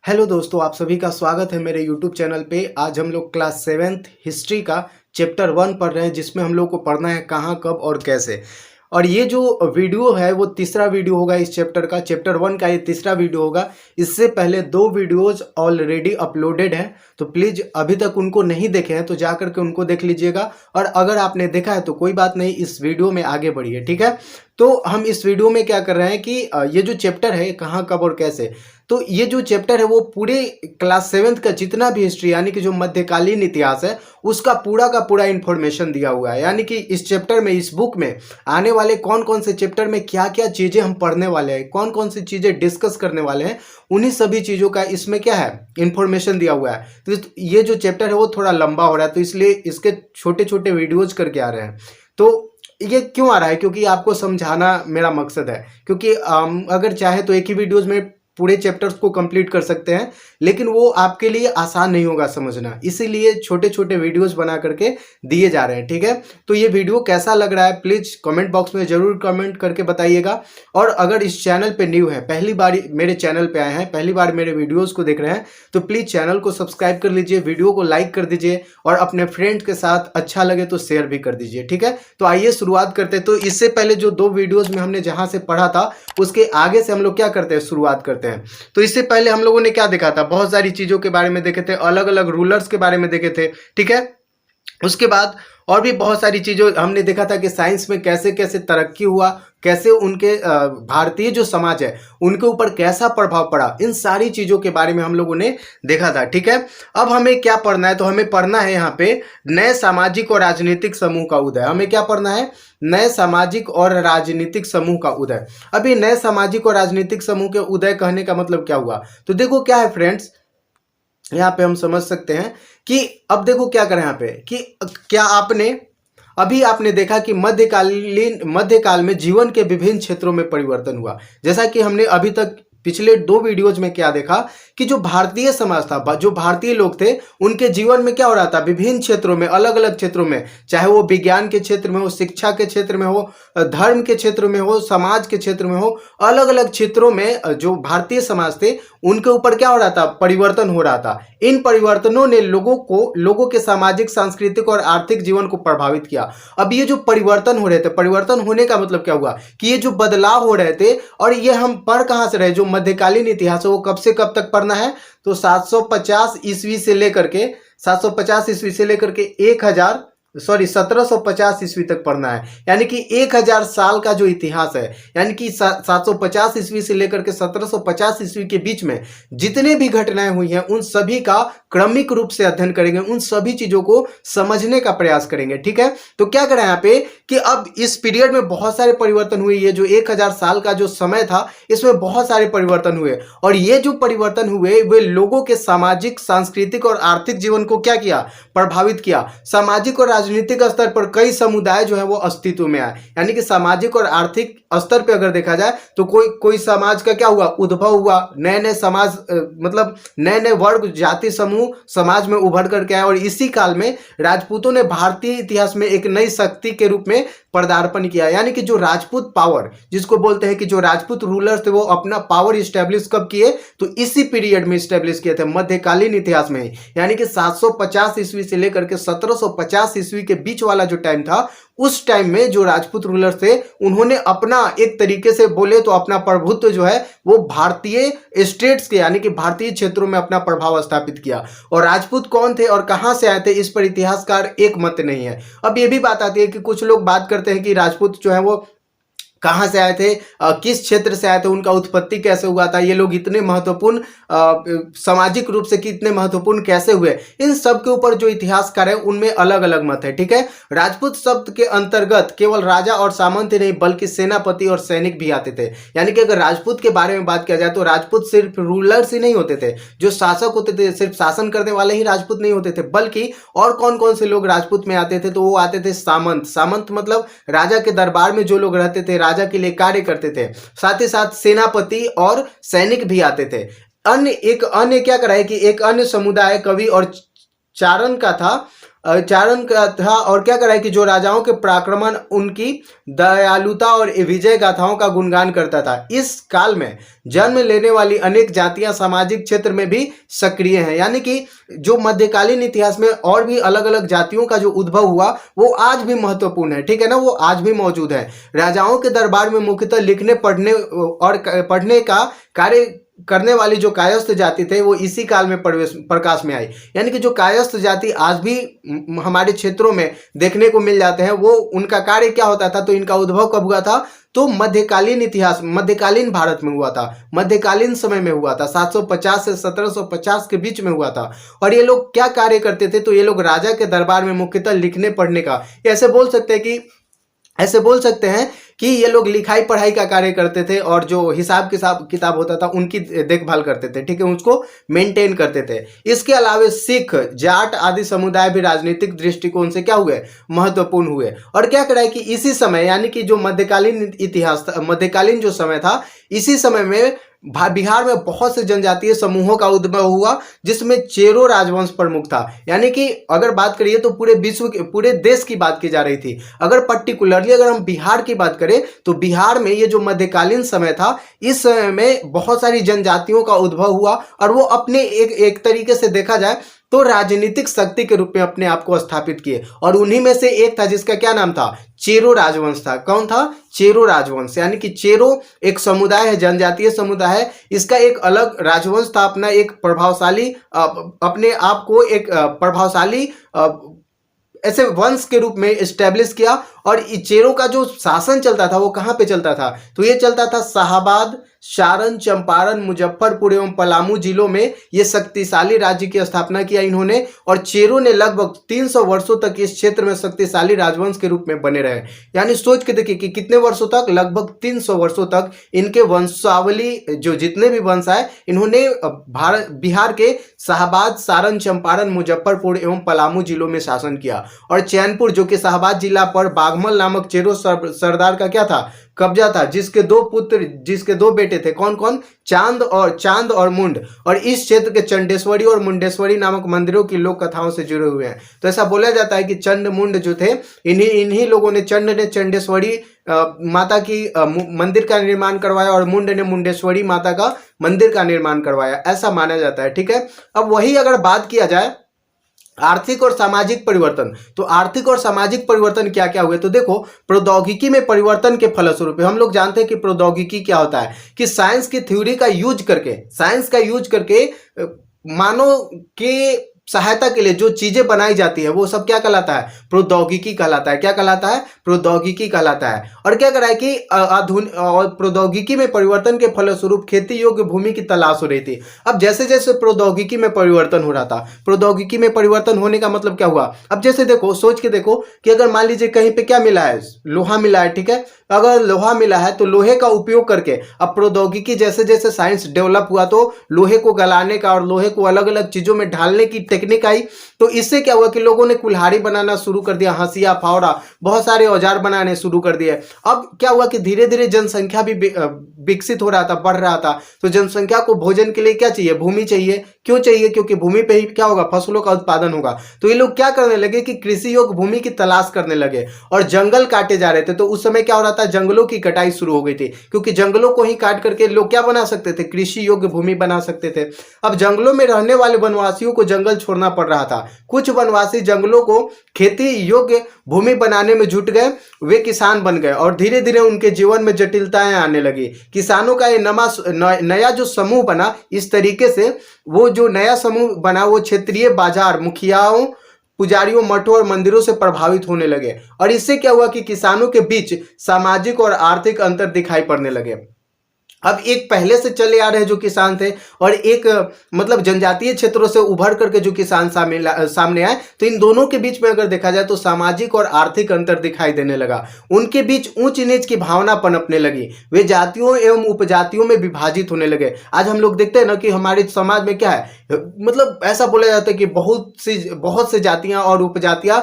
Hello दोस्तों, आप सभी का स्वागत है मेरे यूट्यूब चैनल पे। आज हम लोग क्लास 7th हिस्ट्री का चैप्टर 1 पढ़ रहे हैं, जिसमें हम लोग को पढ़ना है कहाँ, कब और कैसे। और ये जो वीडियो है वो तीसरा वीडियो होगा इस चैप्टर का। चैप्टर 1 का ये तीसरा वीडियो होगा। इससे पहले 2 वीडियोज ऑलरेडी अपलोडेड हैं, तो प्लीज़ अभी तक उनको नहीं देखे हैं तो जा करके उनको देख लीजिएगा। और अगर आपने देखा है तो कोई बात नहीं, इस वीडियो में आगे बढ़िए, ठीक है। तो हम इस वीडियो में क्या कर रहे हैं कि ये जो चैप्टर है कहाँ, कब और कैसे, तो ये जो चैप्टर है वो पूरे क्लास 7th का जितना भी हिस्ट्री यानी कि जो मध्यकालीन इतिहास है उसका पूरा का पूरा इन्फॉर्मेशन दिया हुआ है। यानी कि इस चैप्टर में, इस बुक में आने वाले कौन कौन से चैप्टर में क्या क्या चीज़ें हम पढ़ने वाले हैं, कौन कौन सी चीज़ें डिस्कस करने वाले हैं, उन्हीं सभी चीज़ों का इसमें क्या है, इन्फॉर्मेशन दिया हुआ है। तो ये जो चैप्टर है वो थोड़ा लंबा हो रहा है, तो इसलिए इसके छोटे छोटे वीडियोज करके आ रहे हैं। तो ये क्यों आ रहा है? क्योंकि आपको समझाना मेरा मकसद है। क्योंकि अगर चाहे तो एक ही वीडियोज में पूरे चैप्टर्स को कंप्लीट कर सकते हैं, लेकिन वो आपके लिए आसान नहीं होगा समझना, इसीलिए छोटे छोटे वीडियोस बना करके दिए जा रहे हैं, ठीक है। तो ये वीडियो कैसा लग रहा है प्लीज़ कमेंट बॉक्स में ज़रूर कमेंट करके बताइएगा। और अगर इस चैनल पे न्यू है, पहली बार मेरे चैनल पे आए हैं, पहली बार मेरे वीडियोज़ को देख रहे हैं, तो प्लीज़ चैनल को सब्सक्राइब कर लीजिए, वीडियो को लाइक कर दीजिए और अपने फ्रेंड्स के साथ अच्छा लगे तो शेयर भी कर दीजिए, ठीक है। तो आइए शुरुआत करते हैं। तो इससे पहले जो 2 वीडियोज़ में हमने जहाँ से पढ़ा था उसके आगे से हम लोग क्या करते हैं, शुरुआत करते हैं। तो इससे पहले हम लोगों ने क्या देखा था, बहुत सारी चीजों के बारे में देखे थे, अलग अलग रूलर्स के बारे में देखे थे, ठीक है। उसके बाद और भी बहुत सारी चीज़ों हमने देखा था कि साइंस में कैसे कैसे तरक्की हुआ, कैसे उनके भारतीय जो समाज है उनके ऊपर कैसा प्रभाव पड़ा, इन सारी चीज़ों के बारे में हम लोगों ने देखा था, ठीक है। अब हमें क्या पढ़ना है, तो हमें पढ़ना है यहाँ पे नए सामाजिक और राजनीतिक समूह का उदय। हमें क्या पढ़ना है? नए सामाजिक और राजनीतिक समूह का उदय। अभी नए सामाजिक और राजनीतिक समूह के उदय कहने का मतलब क्या हुआ? तो देखो क्या है फ्रेंड्स, यहाँ पे हम समझ सकते हैं कि अब देखो क्या करें यहाँ पे कि क्या आपने देखा कि मध्यकाल में जीवन के विभिन्न क्षेत्रों में परिवर्तन हुआ। जैसा कि हमने अभी तक पिछले 2 वीडियोज में क्या देखा कि जो भारतीय समाज था, जो भारतीय लोग थे, उनके जीवन में क्या हो रहा था, विभिन्न क्षेत्रों में, अलग अलग क्षेत्रों में, चाहे वो विज्ञान के क्षेत्र में हो, शिक्षा के क्षेत्र में हो, धर्म के क्षेत्र में हो, समाज के क्षेत्र में हो, अलग अलग क्षेत्रों में जो भारतीय समाज थे उनके ऊपर क्या हो रहा था, परिवर्तन हो रहा था। इन परिवर्तनों ने लोगों के सामाजिक, सांस्कृतिक और आर्थिक जीवन को प्रभावित किया। अब ये जो परिवर्तन हो रहे थे, परिवर्तन होने का मतलब क्या हुआ कि ये जो बदलाव हो रहे थे, और ये हम पढ़ कहाँ से रहे, जो मध्यकालीन इतिहास है वो कब से कब तक पढ़ना है, तो 750 ईस्वी से लेकर के 1750 ईस्वी तक पढ़ना है। यानी कि 1000 साल का जो इतिहास है, यानी कि 750 ईस्वी से लेकर के 1750 ईस्वी के बीच में जितने भी घटनाएं हुई हैं उन सभी का क्रमिक रूप से अध्ययन करेंगे, उन सभी चीजों को समझने का प्रयास करेंगे, ठीक है। तो क्या करें यहाँ पे कि अब इस पीरियड में बहुत सारे परिवर्तन हुए। ये जो 1000 साल का जो समय था इसमें बहुत सारे परिवर्तन हुए, और ये जो परिवर्तन हुए वे लोगों के सामाजिक, सांस्कृतिक और आर्थिक जीवन को क्या किया, प्रभावित किया। सामाजिक और राजनीतिक स्तर पर कई समुदाय जो है वो अस्तित्व में आए। यानी कि सामाजिक और आर्थिक स्तर पे अगर देखा जाए तो कोई समाज का क्या हुआ, उद्भव हुआ, नए नए समाज, मतलब नए नए वर्ग, जाति समूह समाज में उभर करके आए। और इसी काल में राजपूतों ने भारतीय इतिहास में एक नई शक्ति के रूप में पदार्पण किया। यानी कि जो राजपूत पावर, जिसको बोलते हैं कि जो राजपूत रूलर्स थे, वो अपना पावर इस्टेब्लिश कब किए, तो इसी पीरियड में इस्टेब्लिश किए थे, मध्यकालीन इतिहास में। यानी कि 750 ईस्वी से लेकर के 1750 ईस्वी के बीच वाला जो टाइम था, उस टाइम में जो राजपूत रूलर्स थे उन्होंने अपना, एक तरीके से बोले तो अपना प्रभुत्व जो है वो भारतीय स्टेट्स के, यानी कि भारतीय क्षेत्रों में अपना प्रभाव स्थापित किया। और राजपूत कौन थे और कहां से आए थे, इस पर इतिहासकार एक मत नहीं है। अब ये भी बात आती है कि कुछ लोग बात करते हैं कि राजपूत जो है वो कहाँ से आए थे, किस क्षेत्र से आए थे, उनका उत्पत्ति कैसे हुआ था, ये लोग इतने महत्वपूर्ण सामाजिक रूप से कितने महत्वपूर्ण कैसे हुए, इन सब के ऊपर जो इतिहासकार है उनमें अलग अलग मत है, ठीक है। राजपूत शब्द के अंतर्गत केवल राजा और सामंत ही नहीं बल्कि सेनापति और सैनिक भी आते थे। यानी कि अगर राजपूत के बारे में बात किया जाए तो राजपूत सिर्फ रूलर्स ही नहीं होते थे, जो शासक होते थे, सिर्फ शासन करने वाले ही राजपूत नहीं होते थे, बल्कि और कौन कौन से लोग राजपूत में आते थे, तो वो आते थे सामंत। सामंत मतलब राजा के दरबार में जो लोग रहते थे, राजा के लिए कार्य करते थे। साथ ही साथ सेनापति और सैनिक भी आते थे। एक अन्य क्या करा है कि एक अन्य समुदाय कवि और चारण का था, चारण का था। और क्या करा है कि जो राजाओं के पराक्रमण, उनकी दयालुता और विजय गाथाओं का गुणगान करता था। इस काल में जन्म लेने वाली अनेक जातियां सामाजिक क्षेत्र में भी सक्रिय हैं। यानी कि जो मध्यकालीन इतिहास में और भी अलग अलग जातियों का जो उद्भव हुआ वो आज भी महत्वपूर्ण है, ठीक है ना, वो आज भी मौजूद है। राजाओं के दरबार में मुख्यतः लिखने पढ़ने और पढ़ने का कार्य करने वाली जो कायस्थ जाति थे वो इसी काल में प्रकाश में आई। यानी कि जो कायस्थ जाति आज भी हमारे क्षेत्रों में देखने को मिल जाते हैं, वो उनका कार्य क्या होता था, तो इनका उद्भव कब हुआ था, तो मध्यकालीन इतिहास, मध्यकालीन भारत में हुआ था, मध्यकालीन समय में हुआ था, 750 से 1750 के बीच में हुआ था। और ये लोग क्या कार्य करते थे, तो ये लोग राजा के दरबार में मुख्यतः लिखने पढ़ने का, ऐसे बोल सकते हैं कि ये लोग लिखाई पढ़ाई का कार्य करते थे और जो हिसाब किताब होता था उनकी देखभाल करते थे, ठीक है, उसको मेंटेन करते थे। इसके अलावा सिख, जाट आदि समुदाय भी राजनीतिक दृष्टिकोण से क्या हुए, महत्वपूर्ण हुए। और क्या करा है कि इसी समय, यानी कि जो मध्यकालीन इतिहास था, मध्यकालीन जो समय था, इसी समय में बिहार में बहुत से जनजातीय समूहों का उद्भव हुआ, जिसमें चेरो राजवंश प्रमुख था। यानी कि अगर बात करिए तो पूरे विश्व के, पूरे देश की बात की जा रही थी। अगर पर्टिकुलरली अगर हम बिहार की बात करें तो बिहार में ये जो मध्यकालीन समय था, इस समय में बहुत सारी जनजातियों का उद्भव हुआ और वो अपने एक तरीके से देखा जाए तो राजनीतिक शक्ति के रूप में अपने आप को स्थापित किए। और उन्हीं में से एक था जिसका क्या नाम था, चेरो राजवंश था। कौन था, चेरो राजवंश। यानी कि चेरो एक समुदाय है, जनजातीय समुदाय है, इसका एक अलग राजवंश था, अपना एक प्रभावशाली, अपने आप को एक प्रभावशाली ऐसे वंश के रूप में एस्टेब्लिश किया। और चेरो का जो शासन चलता था वो कहाँ पे चलता था, तो ये चलता था शाहाबाद, सारण, चंपारण, मुजफ्फरपुर एवं पलामू जिलों में। ये शक्तिशाली राज्य की स्थापना किया इन्होंने। और चेरो ने लगभग 300 वर्षों तक इस क्षेत्र में शक्तिशाली राजवंश के रूप में बने रहे। यानी सोच के देखिए कि कितने वर्षों तक, लगभग 300 वर्षों तक इनके वंशावली, जो जितने भी वंश आए, इन्होंने बिहार के शाहाबाद, सारण, चंपारण, मुजफ्फरपुर एवं पलामू जिलों में शासन किया। और चैनपुर, जो कि शाहाबाद जिला पर बाघमल नामक चेरो सरदार का क्या था, कब्जा था, जिसके दो बेटे थे। कौन कौन, चांद और मुंड। और इस क्षेत्र के चंडेश्वरी और मुंडेश्वरी नामक मंदिरों की लोक कथाओं से जुड़े हुए हैं। तो ऐसा बोला जाता है कि चंड मुंड जो थे, इन्हीं लोगों ने, चंड ने चंडेश्वरी माता की मंदिर का निर्माण करवाया और मुंड ने मुंडेश्वरी माता का मंदिर का निर्माण करवाया, ऐसा माना जाता है, ठीक है। अब वही अगर बात किया जाए आर्थिक और सामाजिक परिवर्तन, तो आर्थिक और सामाजिक परिवर्तन क्या क्या हुए, तो देखो प्रौद्योगिकी में परिवर्तन के फलस्वरूप हम लोग जानते हैं कि प्रौद्योगिकी क्या होता है, कि साइंस की थ्योरी का यूज करके मानव के सहायता के लिए जो चीजें बनाई जाती है वो सब क्या कहलाता है, प्रौद्योगिकी कहलाता है। क्या कहलाता है, प्रौद्योगिकी कहलाता है। और क्या करा है कि आधुनिक और प्रौद्योगिकी में परिवर्तन के फलस्वरूप खेती योग्य भूमि की तलाश हो रही थी। अब जैसे जैसे प्रौद्योगिकी में परिवर्तन हो रहा था, प्रौद्योगिकी में परिवर्तन होने का मतलब क्या हुआ, अब जैसे देखो, सोच के देखो कि अगर मान लीजिए कहीं पे क्या मिला है, लोहा मिला है, ठीक है, अगर लोहा मिला है तो लोहे का उपयोग करके, अब प्रौद्योगिकी जैसे जैसे साइंस डेवलप हुआ तो लोहे को गलाने का और लोहे को अलग अलग चीजों में ढालने की टेक्निक आई। तो इससे क्या हुआ कि लोगों ने कुल्हाड़ी बनाना शुरू कर दिया, हंसिया, फावड़ा, बहुत सारे औजार बनाने शुरू कर दिए। अब क्या हुआ कि धीरे धीरे जनसंख्या भी विकसित हो रहा था, बढ़ रहा था। तो जनसंख्या को भोजन के लिए क्या चाहिए, भूमि चाहिए। क्यों चाहिए, क्योंकि भूमि पे ही क्या होगा, फसलों का उत्पादन होगा। तो ये लोग क्या करने लगे कि कृषि योग्य भूमि की तलाश करने लगे और जंगल काटे जा रहे थे। तो उस समय क्या हो रहा था, जंगलों की कटाई शुरू हो गई थी, क्योंकि जंगलों को ही काट करके लोग क्या बना सकते थे, कृषि योग्य भूमि बना सकते थे। अब जंगलों में रहने वाले वनवासियों को जंगल छोड़ना पड़ रहा था। कुछ वनवासी जंगलों को खेती योग्य भूमि बनाने में जुट गए, वे किसान बन गए और धीरे धीरे उनके जीवन में जटिलताएं आने लगी। किसानों का ये नया जो समूह बना, इस तरीके से वो जो नया समूह बना वो क्षेत्रीय बाजार, मुखियाओं, पुजारियों, मठों और मंदिरों से प्रभावित होने लगे। और इससे क्या हुआ कि किसानों के बीच सामाजिक और आर्थिक अंतर दिखाई पड़ने लगे। अब एक पहले से चले आ रहे जो किसान थे और एक मतलब जनजातीय क्षेत्रों से उभर करके जो किसान सामने आए, तो इन दोनों के बीच में अगर देखा जाए तो सामाजिक और आर्थिक अंतर दिखाई देने लगा। उनके बीच ऊंच नीच की भावना पनपने लगी, वे जातियों एवं उपजातियों में विभाजित होने लगे। आज हम लोग देखते हैं ना कि हमारे समाज में क्या है, मतलब ऐसा बोला जाता है कि बहुत से जातियां और उपजातियां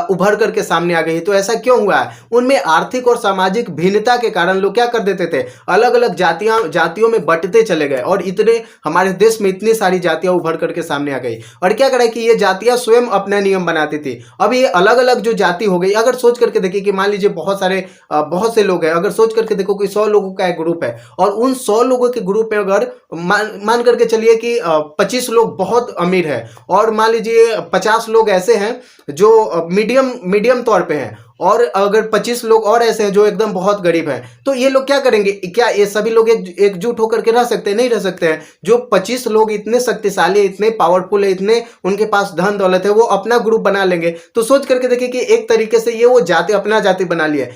उभर करके सामने आ गई। तो ऐसा क्यों हुआ है, उनमें आर्थिक और सामाजिक भिन्नता के कारण लोग क्या कर देते थे, अलग अलग जातियां जातियों में बंटते चले गए और इतने हमारे देश में इतनी सारी जातियां उभर करके सामने आ गई। और क्या करा कि ये जातियां स्वयं अपना नियम बनाती थी। अब ये अलग अलग जो जाति हो गई, अगर सोच करके देखिए कि मान लीजिए बहुत से लोग हैं, अगर सोच करके देखो कि 100 लोगों का एक ग्रुप है और उन 100 लोगों के ग्रुप में अगर मान करके चलिए कि 25 लोग बहुत अमीर है और मान लीजिए 50 लोग ऐसे हैं जो मीडियम तौर पे हैं और अगर 25 लोग और ऐसे हैं जो एकदम बहुत गरीब हैं, तो ये लोग क्या करेंगे? क्या ये सभी लोग एकजुट होकर के रह सकते हैं? नहीं रह सकते हैं। जो 25 लोग इतने शक्तिशाली, इतने पावरफुल है, इतने उनके पास धन दौलत है, वो अपना ग्रुप बना लेंगे। तो सोच करके देखिए कि एक तरीके से ये वो जाति अपना जाति बना लिए।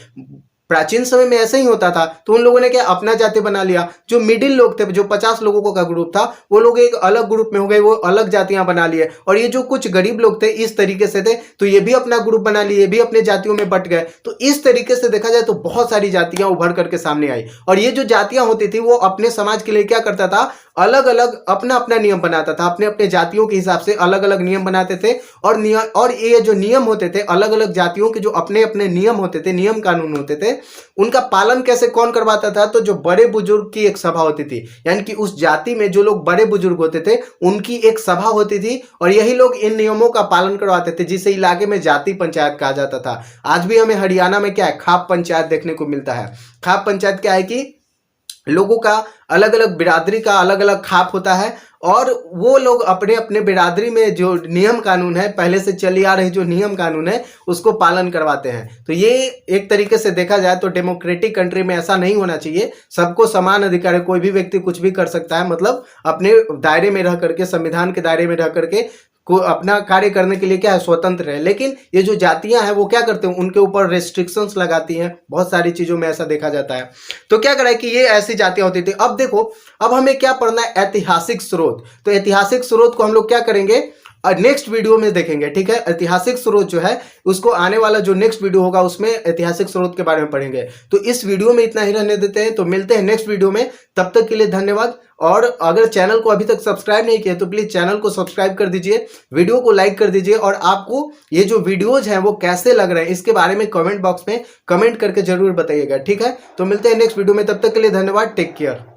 प्राचीन समय में ऐसा ही होता था, तो उन लोगों ने क्या अपना जाति बना लिया। जो मिडिल लोग थे, जो 50 लोगों का ग्रुप था, वो लोग एक अलग ग्रुप में हो गए, वो अलग जातियां बना लिए। और ये जो कुछ गरीब लोग थे इस तरीके से थे, तो ये भी अपना ग्रुप बना लिए, ये भी अपने जातियों में बट गए। तो इस तरीके से देखा जाए तो बहुत सारी जातियां उभर करके सामने आई। और ये जो जातियां होती थी वो अपने समाज के लिए क्या करता था? अलग अलग अपना अपना नियम बनाता था, अपने अपने जातियों के हिसाब से अलग अलग नियम बनाते थे। और ये जो नियम होते थे, अलग अलग जातियों के जो अपने अपने नियम होते थे, नियम कानून होते थे, उनका पालन कैसे कौन करवाता था? तो जो बड़े बुजुर्ग की एक सभा होती थी, यानी कि उस जाति में जो लोग बड़े बुजुर्ग होते थे उनकी एक सभा होती थी और यही लोग इन नियमों का पालन करवाते थे, जिसे इलाके में जाति पंचायत कहा जाता था। आज भी हमें हरियाणा में क्या है? खाप पंचायत देखने को मिलता है। खाप पंचायत क्या है कि लोगों का अलग अलग बिरादरी का अलग अलग खाप होता है और वो लोग अपने अपने बिरादरी में जो नियम कानून है, पहले से चली आ रही जो नियम कानून है, उसको पालन करवाते हैं। तो ये एक तरीके से देखा जाए तो डेमोक्रेटिक कंट्री में ऐसा नहीं होना चाहिए। सबको समान अधिकार है, कोई भी व्यक्ति कुछ भी कर सकता है, मतलब अपने दायरे में रह करके, संविधान के दायरे में रह करके को अपना कार्य करने के लिए क्या है? स्वतंत्र है। लेकिन ये जो जातियां हैं वो क्या करते हैं? उनके ऊपर रेस्ट्रिक्शंस लगाती हैं। बहुत सारी चीजों में ऐसा देखा जाता है। तो क्या करा है कि ये ऐसी जातियां होती थी। अब देखो, अब हमें क्या पढ़ना है? ऐतिहासिक स्रोत। तो ऐतिहासिक स्रोत को हम लोग क्या करेंगे? नेक्स्ट वीडियो में देखेंगे, ठीक है। ऐतिहासिक स्रोत जो है उसको आने वाला जो नेक्स्ट वीडियो होगा उसमें ऐतिहासिक स्रोत के बारे में पढ़ेंगे। तो इस वीडियो में इतना ही रहने देते हैं, तो मिलते हैं नेक्स्ट वीडियो में। तब तक के लिए धन्यवाद। और अगर चैनल को अभी तक सब्सक्राइब नहीं किया तो प्लीज चैनल को सब्सक्राइब कर दीजिए, वीडियो को लाइक कर दीजिए और आपको ये जो वीडियोज हैं वो कैसे लग रहे हैं इसके बारे में कमेंट बॉक्स में कमेंट करके जरूर बताइएगा, ठीक है। तो मिलते हैं नेक्स्ट वीडियो में, तब तक के लिए धन्यवाद। Take care.